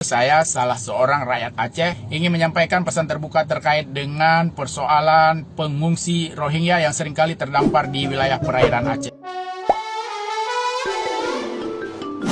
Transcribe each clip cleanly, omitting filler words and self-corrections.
Saya, salah seorang rakyat Aceh, ingin menyampaikan pesan terbuka terkait dengan persoalan pengungsi Rohingya yang seringkali terdampar di wilayah perairan Aceh.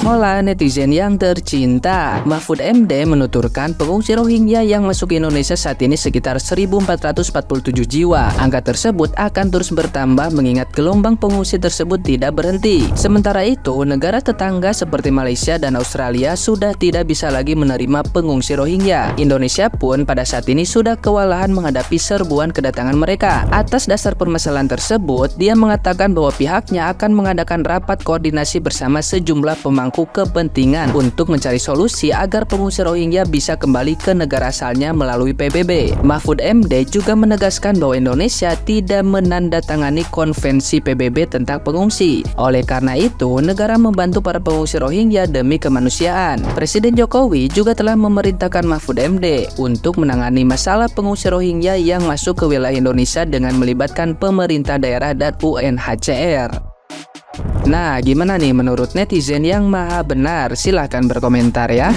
Hola netizen yang tercinta, Mahfud MD menuturkan pengungsi Rohingya yang masuk ke Indonesia saat ini sekitar 1.447 jiwa. Angka tersebut akan terus bertambah mengingat gelombang pengungsi tersebut tidak berhenti. Sementara itu, negara tetangga seperti Malaysia dan Australia sudah tidak bisa lagi menerima pengungsi Rohingya. Indonesia pun pada saat ini sudah kewalahan menghadapi serbuan kedatangan mereka. Atas dasar permasalahan tersebut, dia mengatakan bahwa pihaknya akan mengadakan rapat koordinasi bersama sejumlah pemangku kepentingan untuk mencari solusi agar pengungsi Rohingya bisa kembali ke negara asalnya melalui PBB. Mahfud MD juga menegaskan bahwa Indonesia tidak menandatangani konvensi PBB tentang pengungsi. Oleh karena itu, negara membantu para pengungsi Rohingya demi kemanusiaan. Presiden Jokowi juga telah memerintahkan Mahfud MD untuk menangani masalah pengungsi Rohingya yang masuk ke wilayah Indonesia dengan melibatkan pemerintah daerah dan UNHCR. Nah, gimana nih menurut netizen yang maha benar? Silahkan berkomentar ya.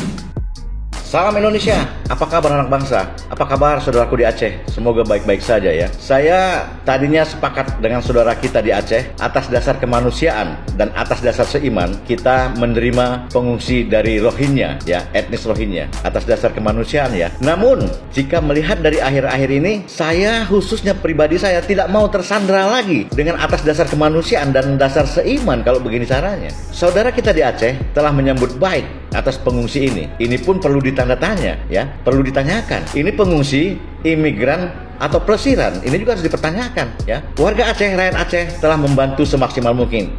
Salam Indonesia, apa kabar anak bangsa? Apa kabar saudaraku di Aceh? Semoga baik-baik saja ya. Saya tadinya sepakat dengan saudara kita di Aceh atas dasar kemanusiaan dan atas dasar seiman kita menerima pengungsi dari Rohingya ya, etnis Rohingya atas dasar kemanusiaan ya. Namun jika melihat dari akhir-akhir ini, saya khususnya pribadi saya tidak mau tersandra lagi dengan atas dasar kemanusiaan dan dasar seiman kalau begini caranya. Saudara kita di Aceh telah menyambut baik atas pengungsi ini. Ini pun perlu ditanda tanya ya, perlu ditanyakan. Ini pengungsi, imigran atau pelesiran, ini juga harus dipertanyakan ya. Warga Aceh, rakyat Aceh telah membantu semaksimal mungkin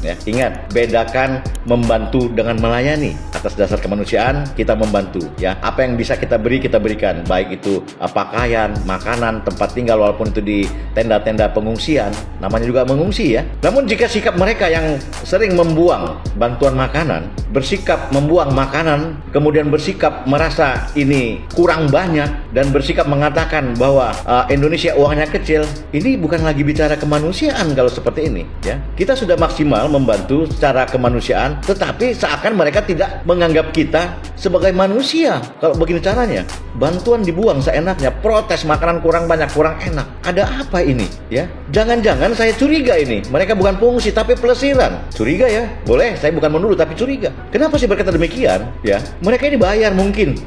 ya. Ingat, bedakan membantu dengan melayani. Atas dasar kemanusiaan kita membantu ya. Apa yang bisa kita beri kita berikan, baik itu pakaian, makanan, tempat tinggal, walaupun itu di tenda-tenda pengungsian, namanya juga mengungsi ya. Namun jika sikap mereka yang sering membuang bantuan makanan, bersikap membuang makanan, kemudian bersikap merasa ini kurang banyak dan bersikap mengatakan bahwa Indonesia uangnya kecil, ini bukan lagi bicara kemanusiaan kalau seperti ini ya. Kita sudah maksimal membantu secara kemanusiaan, tetapi seakan mereka tidak menganggap kita sebagai manusia kalau begini caranya. Bantuan dibuang seenaknya, protes makanan kurang banyak, kurang enak. Ada apa ini ya? Jangan-jangan saya curiga ini mereka bukan pengungsi tapi pelesiran. Curiga ya, boleh, saya bukan menuduh tapi curiga. Kenapa sih berkata demikian ya? Mereka ini bayar mungkin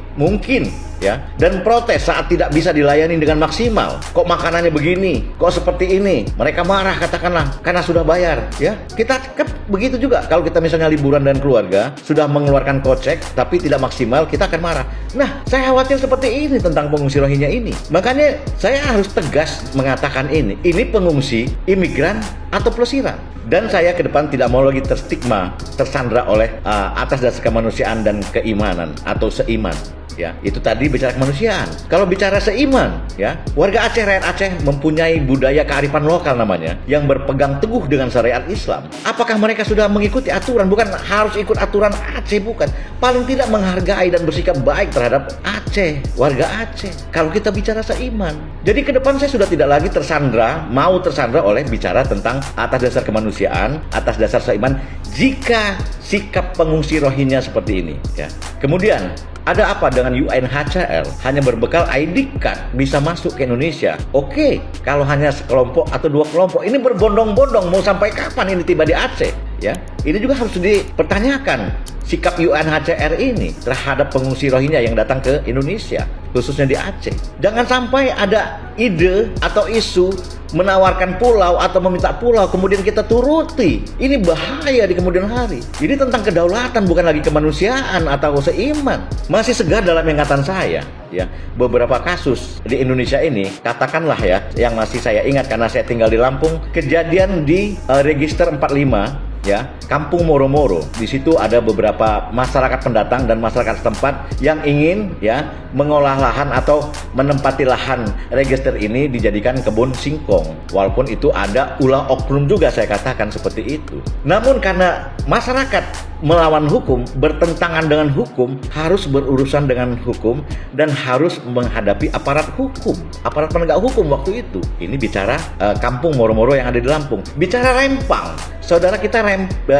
ya, dan protes saat tidak bisa dilayani dengan maksimal. Kok makanannya begini? Kok seperti ini? Mereka marah katakanlah karena sudah bayar ya. Kita kan begitu juga kalau kita misalnya liburan dan keluarga sudah mengeluarkan kocek tapi tidak maksimal, kita akan marah. Nah, saya khawatir seperti ini tentang pengungsi Rohingya ini. Makanya saya harus tegas mengatakan ini pengungsi, imigran atau pelesiran. Dan saya ke depan tidak mau lagi terstigma, tersandra oleh atas dasar kemanusiaan dan keimanan atau seiman. Ya, itu tadi bicara kemanusiaan. Kalau bicara seiman, ya, warga Aceh, rakyat Aceh mempunyai budaya kearifan lokal namanya yang berpegang teguh dengan syariat Islam. Apakah mereka sudah mengikuti aturan? Bukan harus ikut aturan Aceh, bukan. Paling tidak menghargai dan bersikap baik terhadap Aceh, warga Aceh. Kalau kita bicara seiman, jadi ke depan saya sudah tidak lagi mau tersandra oleh bicara tentang atas dasar kemanusiaan, atas dasar seiman. Jika sikap pengungsi Rohingya seperti ini, ya. Kemudian ada apa dengan UNHCR hanya berbekal ID card bisa masuk ke Indonesia? Oke, kalau hanya sekelompok atau dua kelompok, ini berbondong-bondong mau sampai kapan ini tiba di Aceh? Ya, ini juga harus dipertanyakan sikap UNHCR ini terhadap pengungsi Rohingya yang datang ke Indonesia, khususnya di Aceh. Jangan sampai ada ide atau isu menawarkan pulau atau meminta pulau kemudian kita turuti. Ini bahaya di kemudian hari. Ini tentang kedaulatan, bukan lagi kemanusiaan atau seiman. Masih segar dalam ingatan saya ya, beberapa kasus di Indonesia ini, katakanlah ya, yang masih saya ingat karena saya tinggal di Lampung, kejadian di Register 45 ya, Kampung Moro-Moro. Di situ ada beberapa masyarakat pendatang dan masyarakat setempat yang ingin ya mengolah lahan atau menempati lahan register ini dijadikan kebun singkong. Walaupun itu ada ulah oknum juga, saya katakan seperti itu. Namun karena masyarakat melawan hukum, bertentangan dengan hukum, harus berurusan dengan hukum dan harus menghadapi aparat hukum, aparat penegak hukum waktu itu. Ini bicara kampung Moro-Moro yang ada di Lampung. Bicara Rempang, saudara kita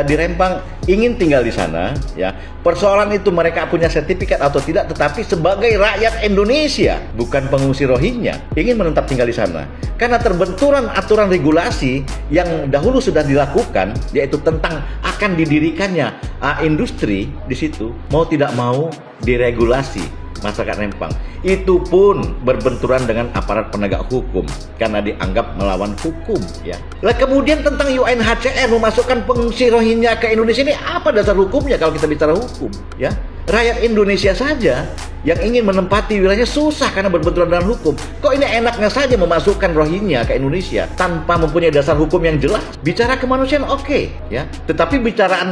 di Rempang ingin tinggal di sana, ya. Persoalan itu mereka punya sertifikat atau tidak, tetapi sebagai rakyat Indonesia, bukan pengungsi Rohingya, ingin menetap tinggal di sana. Karena terbenturan aturan regulasi yang dahulu sudah dilakukan, yaitu tentang akan didirikannya industri di situ, mau tidak mau diregulasi masyarakat Rempang. Itu pun berbenturan dengan aparat penegak hukum karena dianggap melawan hukum, ya. Lah kemudian tentang UNHCR memasukkan pengungsi Rohingya ke Indonesia, ini apa dasar hukumnya kalau kita bicara hukum, ya? Rakyat Indonesia saja yang ingin menempati wilayahnya susah karena berbenturan dengan hukum. Kok ini enaknya saja memasukkan Rohingya ke Indonesia tanpa mempunyai dasar hukum yang jelas? Bicara kemanusiaan oke, ya. Tetapi bicara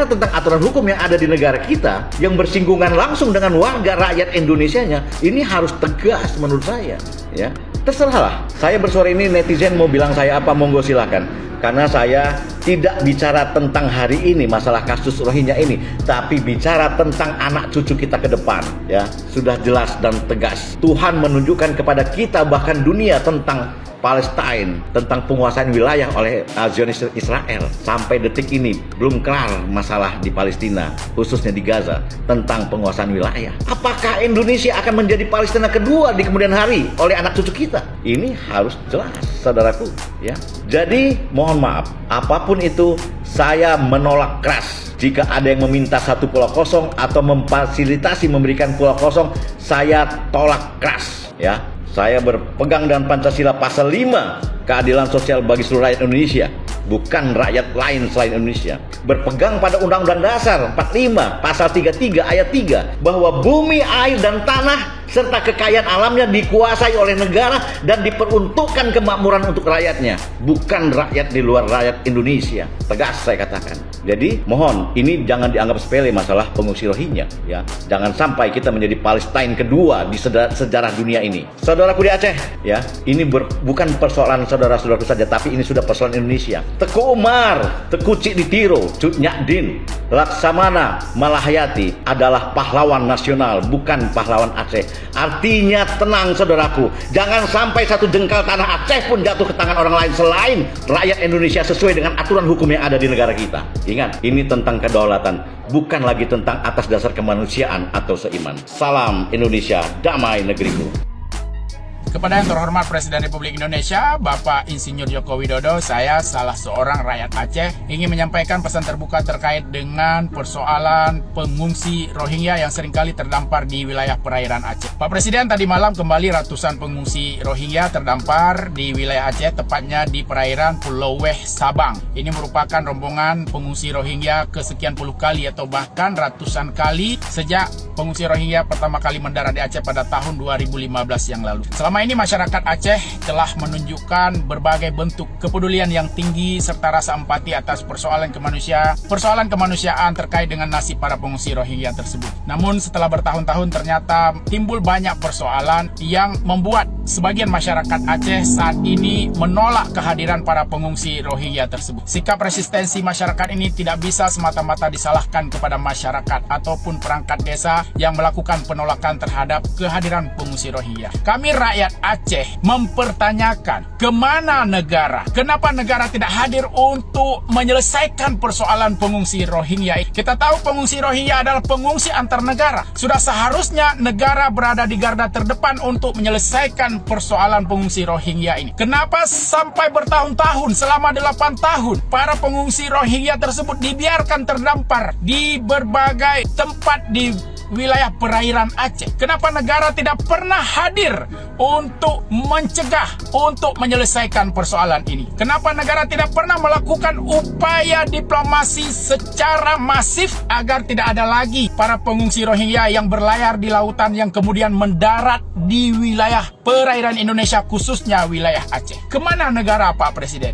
tentang aturan hukum yang ada di negara kita yang bersinggungan langsung dengan warga rakyat Indonesianya, ini harus tegas menurut saya, ya. Terserahlah. Saya bersuara ini, netizen mau bilang saya apa, monggo silakan. Karena saya tidak bicara tentang hari ini masalah kasus Rohingya ini, tapi bicara tentang anak cucu kita ke depan, ya. Sudah jelas dan tegas. Tuhan menunjukkan kepada kita bahkan dunia tentang Palestina, tentang penguasaan wilayah oleh Zionis Israel. Sampai detik ini belum kelar masalah di Palestina, khususnya di Gaza, tentang penguasaan wilayah. Apakah Indonesia akan menjadi Palestina kedua di kemudian hari oleh anak cucu kita? Ini harus jelas, saudaraku, ya. Jadi mohon maaf, apapun itu saya menolak keras jika ada yang meminta satu pulau kosong atau memfasilitasi memberikan pulau kosong. Saya tolak keras, ya. Saya berpegang dengan Pancasila pasal 5, keadilan sosial bagi seluruh rakyat Indonesia, bukan rakyat lain selain Indonesia. Berpegang pada Undang-Undang Dasar 45, pasal 33 ayat 3, bahwa bumi, air, dan tanah serta kekayaan alamnya dikuasai oleh negara dan diperuntukkan kemakmuran untuk rakyatnya, bukan rakyat di luar rakyat Indonesia. Tegas saya katakan. Jadi mohon, ini jangan dianggap sepele masalah pengungsi Rohingya, ya. Jangan sampai kita menjadi Palestina kedua di sejarah dunia ini. Saudaraku di Aceh, ya, ini bukan persoalan saudara-saudaraku saja, tapi ini sudah persoalan Indonesia. Teku Umar, Teku Cik Ditiro, Cut Nyakdin, Laksamana Malahayati adalah pahlawan nasional, bukan pahlawan Aceh. Artinya tenang saudaraku, jangan sampai satu jengkal tanah Aceh pun jatuh ke tangan orang lain selain rakyat Indonesia sesuai dengan aturan hukum yang ada di negara kita. Ingat, ini tentang kedaulatan, bukan lagi tentang atas dasar kemanusiaan atau seiman. Salam Indonesia, damai negeriku. Kepada yang terhormat Presiden Republik Indonesia, Bapak Insinyur Joko Widodo, saya salah seorang rakyat Aceh ingin menyampaikan pesan terbuka terkait dengan persoalan pengungsi Rohingya yang seringkali terdampar di wilayah perairan Aceh. Pak Presiden, tadi malam kembali ratusan pengungsi Rohingya terdampar di wilayah Aceh, tepatnya di perairan Pulau Weh, Sabang. Ini merupakan rombongan pengungsi Rohingya kesekian puluh kali atau bahkan ratusan kali sejak pengungsi Rohingya pertama kali mendarat di Aceh pada tahun 2015 yang lalu. Selama ini masyarakat Aceh telah menunjukkan berbagai bentuk kepedulian yang tinggi serta rasa empati atas persoalan kemanusiaan terkait dengan nasib para pengungsi Rohingya tersebut. Namun setelah bertahun-tahun ternyata timbul banyak persoalan yang membuat sebagian masyarakat Aceh saat ini menolak kehadiran para pengungsi Rohingya tersebut. Sikap resistensi masyarakat ini tidak bisa semata-mata disalahkan kepada masyarakat ataupun perangkat desa yang melakukan penolakan terhadap kehadiran pengungsi Rohingya. Kami rakyat Aceh mempertanyakan kemana negara? Kenapa negara tidak hadir untuk menyelesaikan persoalan pengungsi Rohingya? Kita tahu pengungsi Rohingya adalah pengungsi antar negara. Sudah seharusnya negara berada di garda terdepan untuk menyelesaikan persoalan pengungsi Rohingya ini. Kenapa sampai bertahun-tahun, selama 8 tahun, para pengungsi Rohingya tersebut dibiarkan terdampar di berbagai tempat di wilayah perairan Aceh? Kenapa negara tidak pernah hadir untuk mencegah, untuk menyelesaikan persoalan ini? Kenapa negara tidak pernah melakukan upaya diplomasi secara masif agar tidak ada lagi para pengungsi Rohingya yang berlayar di lautan yang kemudian mendarat di wilayah perairan Indonesia, khususnya wilayah Aceh? Kemana negara, Pak Presiden?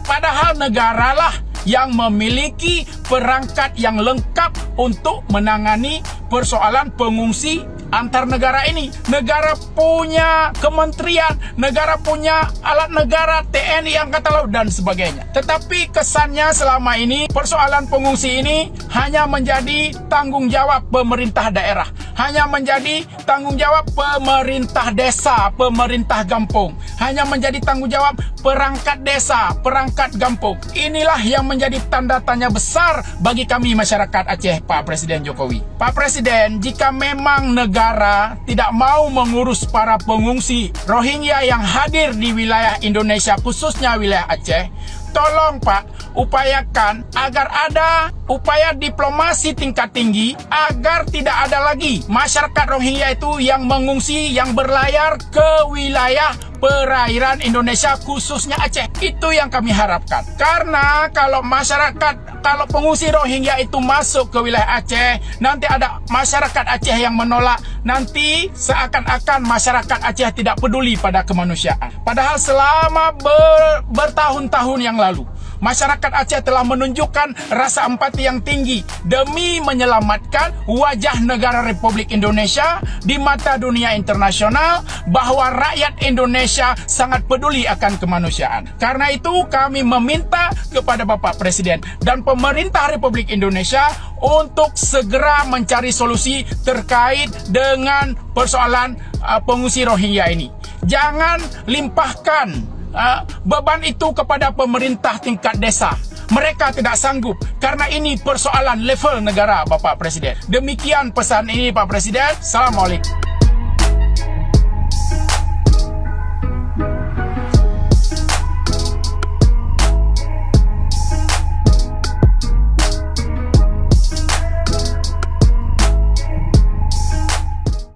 Padahal negaralah yang memiliki perangkat yang lengkap untuk menangani persoalan pengungsi antar negara ini. Negara punya kementerian, negara punya alat negara, TNI, Angkatan Laut, dan sebagainya. Tetapi kesannya selama ini persoalan pengungsi ini hanya menjadi tanggung jawab pemerintah daerah, hanya menjadi tanggung jawab pemerintah desa, pemerintah kampung, hanya menjadi tanggung jawab perangkat desa, perangkat kampung. Inilah yang menjadi tanda tanya besar bagi kami masyarakat Aceh, Pak Presiden Jokowi. Pak Presiden, jika memang negara tidak mau mengurus para pengungsi Rohingya yang hadir di wilayah Indonesia, khususnya wilayah Aceh, tolong Pak, upayakan agar ada upaya diplomasi tingkat tinggi agar tidak ada lagi masyarakat Rohingya itu yang mengungsi, yang berlayar ke wilayah perairan Indonesia, khususnya Aceh. Itu yang kami harapkan. Karena kalau pengungsi Rohingya itu masuk ke wilayah Aceh, nanti ada masyarakat Aceh yang menolak. Nanti seakan-akan masyarakat Aceh tidak peduli pada kemanusiaan. Padahal selama bertahun-tahun yang lalu, masyarakat Aceh telah menunjukkan rasa empati yang tinggi demi menyelamatkan wajah negara Republik Indonesia di mata dunia internasional, bahwa rakyat Indonesia sangat peduli akan kemanusiaan. Karena itu kami meminta kepada Bapak Presiden dan pemerintah Republik Indonesia untuk segera mencari solusi terkait dengan persoalan pengungsi Rohingya ini. Jangan limpahkan beban itu kepada pemerintah tingkat desa. Mereka tidak sanggup karena ini persoalan level negara, Bapak Presiden. Demikian pesan ini, Pak Presiden. Assalamualaikum.